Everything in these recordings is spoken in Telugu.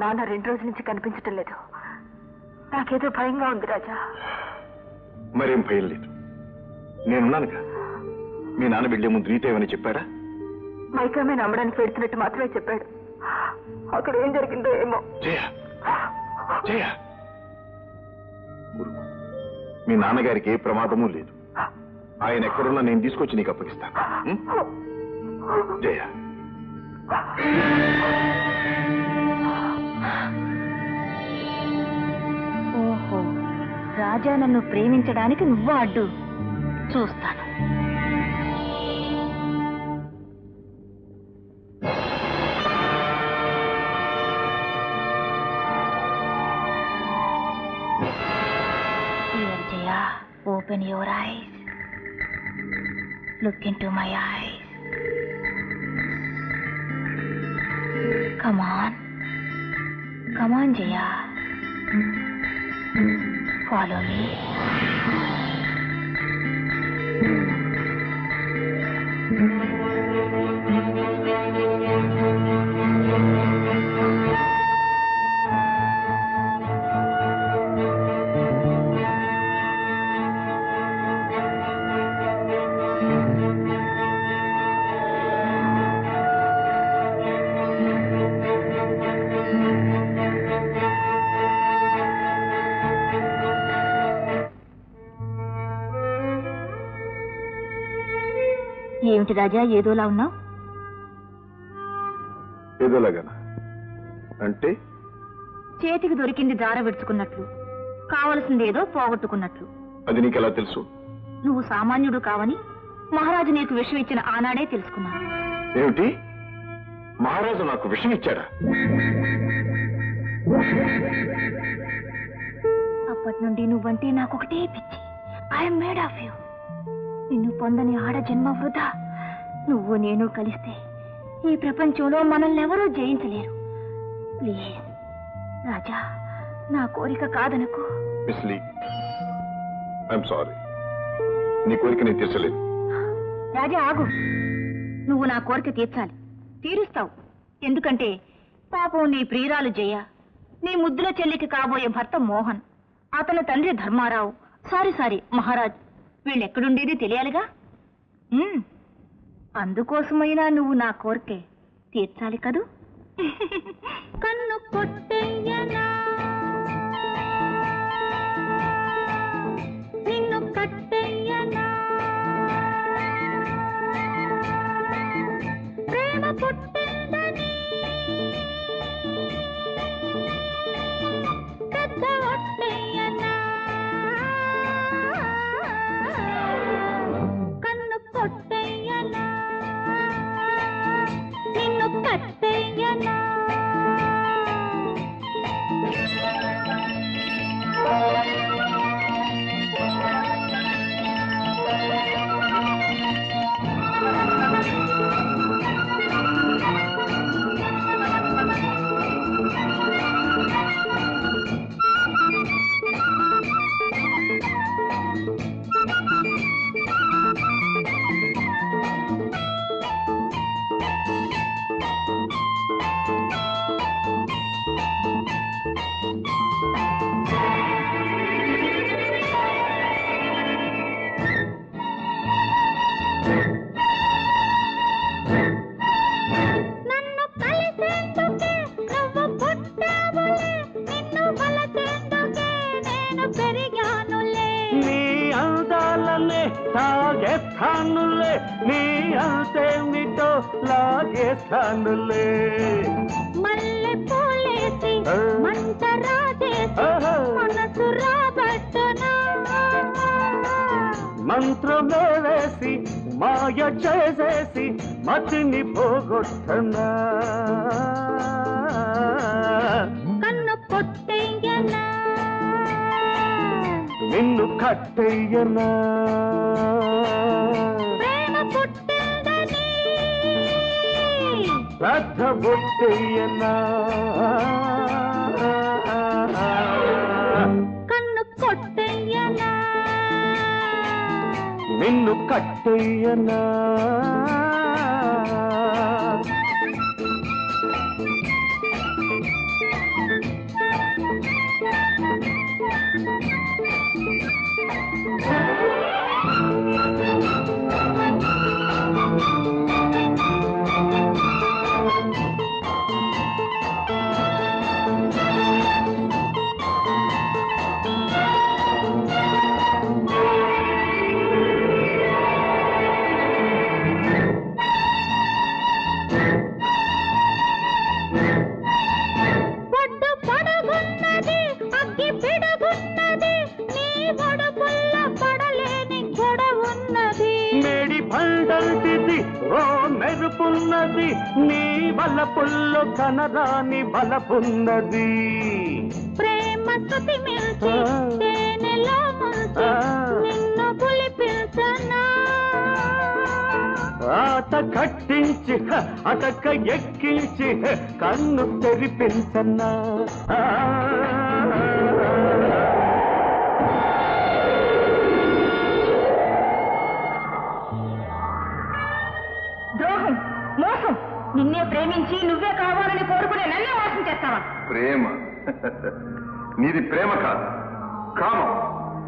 నాన్న 2 రోజుల నుంచి కనిపించటం లేదు. నాకేదో భయంగా ఉంది రాజా. మరేం భయం లేదు, నేనున్నానుగా. మీ నాన్న వెళ్లే ముందు నీతో ఏమని చెప్పాడా? మైకమే నమ్మడానికి వెళ్తున్నట్టు మాత్రమే చెప్పాడు. అక్కడ ఏం జరిగిందో ఏమో. జయ జయ, మీ నాన్నగారికి ఏ ప్రమాదమూ లేదు. ఆయన ఎక్కడున్నా నేను తీసుకొచ్చి నీకు అప్పగిస్తాను. జయ, ఓహో, రాజా నన్ను ప్రేమించడానికి నువ్వు అడ్డు. చూస్తాను. Jaya, open your eyes. Look into my eyes. Come on. Come on, Jaya. Follow me. ఏమిటి రాజా, ఏదోలా ఉన్నావు? ఏదోలాగానా అంటే? చేతికి దొరికింది దార విడుచుకున్నట్లు, కావలసింది ఏదో పోగొట్టుకున్నట్లు. అది నీకెలా తెలుసు? నువ్వు సామాన్యుడు కావని మహారాజు నీకు విషం ఇచ్చిన ఆనాడే తెలుసుకున్నాను. ఏమిటి? మహారాజు నాకు విషం ఇచ్చాడా? అప్పటి నుండి నువ్వంటే నాకొకటే పిచ్చి. I'm made of you. నిన్ను పొందని ఆడ జన్మ వృధా. నువ్వు నేను కలిస్తే ఈ ప్రపంచంలో మనల్ని ఎవరూ జయించలేరు. ప్లీజ్ రాజా, నా కోరిక కాదనుకో. ఐఎమ్ సారీ, నీ కోరిక నేను తీర్చలేదు. రాజా ఆగు, నువ్వు నా కోరిక తీర్చాలి, తీరుస్తావు. ఎందుకంటే పాపం నీ ప్రియురాలు జయ, నీ ముద్దుల చెల్లికి కాబోయే భర్త మోహన్, అతని తండ్రి ధర్మారావు, సారీ మహారాజ్, వీళ్ళెక్కడుండేది తెలియాలిగా. అందుకోసమైనా నువ్వు నా కోరికే తీర్చాలి కదూ. కన్ను కొట్టయ్యనా, నిన్ను కట్టయ్యనా, ప్రేమ పుట్టిందని పెద్ద ఒట్టయ్యనా, కన్ను కొట్టయ్యనా, నిన్ను కట్టయ్యనా. తాగేస్తానులే, నీ అంతేమిటో లాగేస్తానులే. మల్లె పూలేసి మంట రాజేసి మనసు రాబట్టనా, మంత్రమే వేసి మాయ చేసేసి మతిని పోగొట్టనా. కన్ను కొట్టయ్యనా, నిన్ను కట్టయ్యనా, ప్రేమ పుట్టిందని పెద్ద బొట్టయ్యనా. కన్ను కొట్టయ్యనా, నిన్ను కట్టయ్యనా. మెరుపున్నది నీ బలపుల్లో కనరాని బలపున్నది ప్రేమ స్తుతి మిల్చి తేనెలో ముంచి నిన్ను పులిపించనా ఆట కట్టించి అటక ఎక్కించి కన్ను తెరిపించనా ద్రోహం మోసం నిన్నే ప్రేమించి నువ్వే కావాలని కోరుకునే నన్నే మోసం చేస్తావా? ప్రేమ నీది ప్రేమ కాదు, కామం.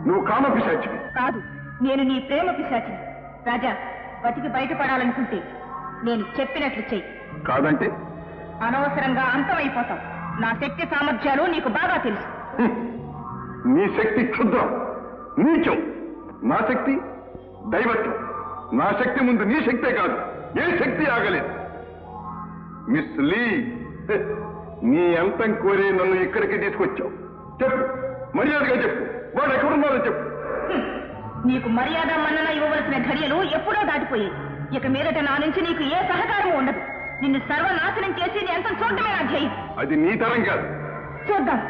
నువ్వు కామ పిశాచివి. కాదు, నేను నీ ప్రేమ పిశాచిని. రాజా, బతికి బయటపడాలనుకుంటే నేను చెప్పినట్లు చెయ్యి. కాదంటే అనవసరంగా అంతమైపోతావు. నా శక్తి సామర్థ్యాలు నీకు బాగా తెలుసు. నీ శక్తి క్షుద్రం, నీచం. నా శక్తి దైవత్వం. నా శక్తి ముందు నీ శక్తే కాదు, ఏ శక్తి ఆగలేదు. మిస్ లీ, నీ అంతం కోరి నన్ను ఇక్కడికి తీసుకొచ్చావు. చెప్పు, మర్యాదగా చెప్పు, వాడు ఎక్కడున్నారో చెప్పు. నీకు మర్యాద మన్నన ఇవ్వవలసిన ఘడియలు ఎప్పుడో దాటిపోయాయి. ఇక మీదట నా నుంచి నీకు ఏ సహకారం ఉండదు. నిన్ను సర్వనాశనం చేసి నీ అంతం చూడటమే నా ధ్యేయం. అది నీ తరం కాదు. చూద్దాం.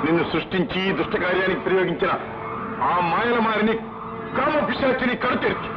నిన్ను సృష్టించి దుష్ట కార్యానికి ప్రయోగించిన ఆ మాయల మారిని కామ పిశాచిని కడుతెరిచి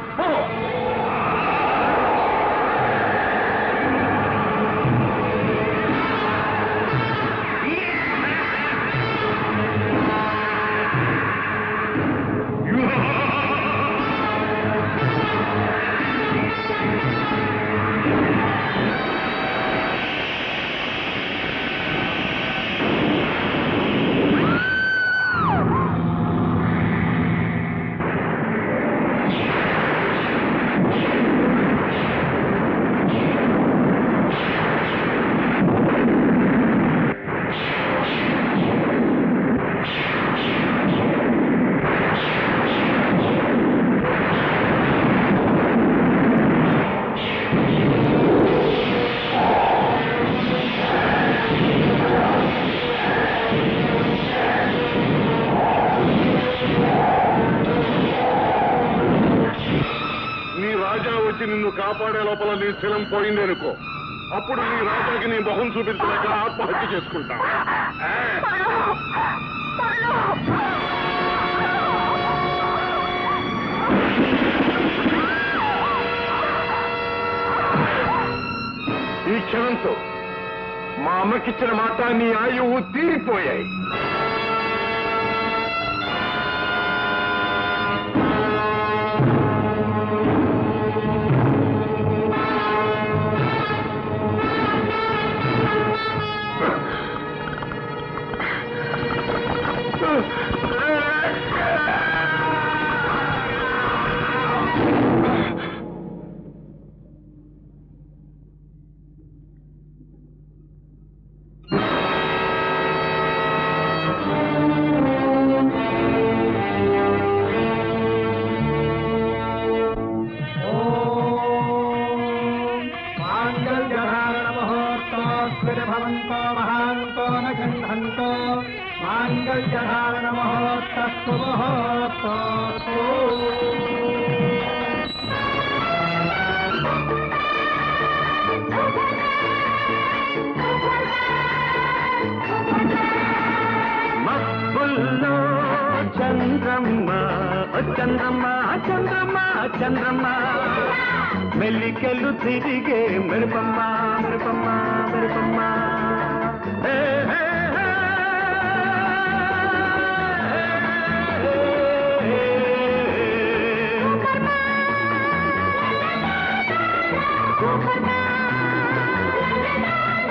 నుంచి నిన్ను కాపాడే లోపల నీ శిలం పోయింది అనుకో, అప్పుడు నీ రాజాకి నీ మొహం చూపించలేక ఆత్మహత్య చేసుకుంటా. ఈ క్షణంతో మా అమ్మకిచ్చిన మాట నీ ఆయువు తీరిపోయాయి. చంద్రమ్మ చంద్రమ్మ చంద్రమ్మ చంద్రమ్మ మెల్లికెళ్ళు తిరిగే మెరుపమ్మ మెరుపమ్మ మెరుపమ్మ